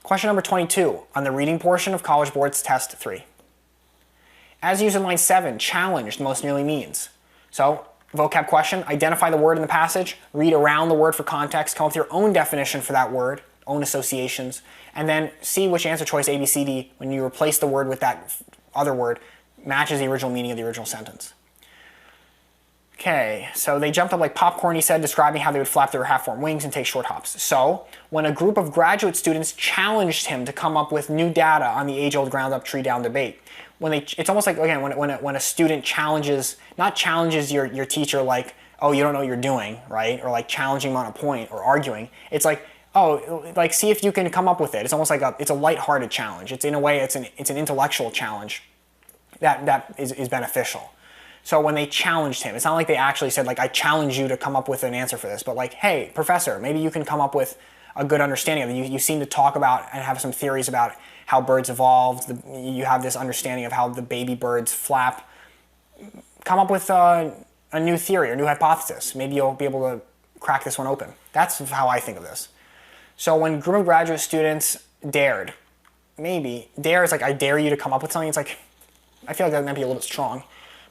Question number 22 on the reading portion of College Board's Test 3. As used in line 7, challenged most nearly means. So, vocab question, identify the word in the passage, read around the word for context, come up with your own definition for that word, own associations, and then see which answer choice A, B, C, D, when you replace the word with that other word, matches the original meaning of the original sentence. Okay, so they jumped up like popcorn, he said, describing how they would flap their half-formed wings and take short hops. So, when a group of graduate students challenged him to come up with new data on the age-old ground-up tree-down debate. It's almost like, again, when a student challenges, not challenges your teacher like, oh, you don't know what you're doing, right? Or like challenging him on a point or arguing. It's like, oh, like see if you can come up with it. It's almost like it's a lighthearted challenge. It's in a way, it's an intellectual challenge that is beneficial. So when they challenged him, it's not like they actually said like, I challenge you to come up with an answer for this, but like, hey, professor, maybe you can come up with a good understanding of it. You seem to talk about and have some theories about how birds evolved. You have this understanding of how the baby birds flap. Come up with a new theory or new hypothesis. Maybe you'll be able to crack this one open. That's how I think of this. So when a group of graduate students dared, maybe, dare is like, I dare you to come up with something. It's like, I feel like that might be a little bit strong.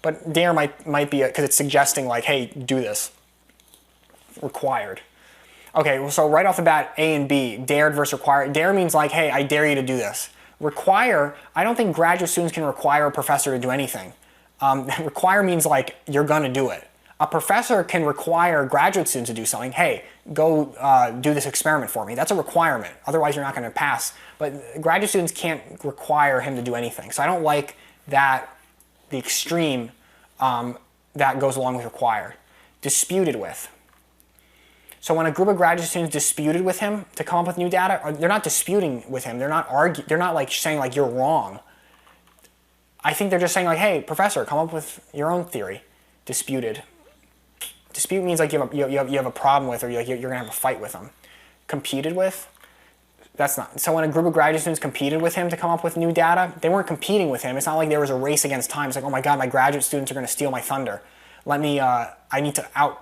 But dare might be, because it's suggesting like, hey, do this. Required. Okay, well, so right off the bat, A and B, dared versus required. Dare means like, hey, I dare you to do this. Require, I don't think graduate students can require a professor to do anything. Require means like, you're gonna do it. A professor can require graduate students to do something. Hey, go do this experiment for me. That's a requirement. Otherwise, you're not gonna pass. But graduate students can't require him to do anything. So I don't like that, the extreme that goes along with required. Disputed with. So when a group of graduate students disputed with him to come up with new data, they're not disputing with him. They're not like saying like you're wrong. I think they're just saying like, hey, professor, come up with your own theory. Disputed. Dispute means like you have a problem with, or you're gonna have a fight with them. Competed with. That's not. So when a group of graduate students competed with him to come up with new data, they weren't competing with him. It's not like there was a race against time. It's like, oh my God, my graduate students are going to steal my thunder. I need to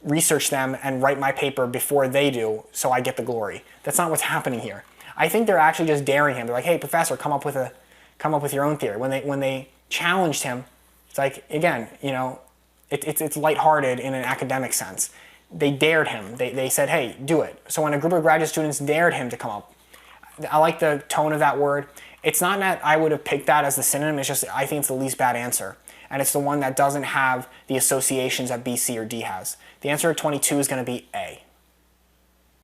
research them and write my paper before they do, so I get the glory. That's not what's happening here. I think they're actually just daring him. They're like, hey, professor, come up with your own theory. When they challenged him, it's like, again, you know, it's lighthearted in an academic sense. They dared him. They said, hey, do it. So when a group of graduate students dared him to come up, I like the tone of that word. It's not that I would have picked that as the synonym, it's just I think it's the least bad answer. And it's the one that doesn't have the associations that B, C, or D has. The answer to 22 is going to be A.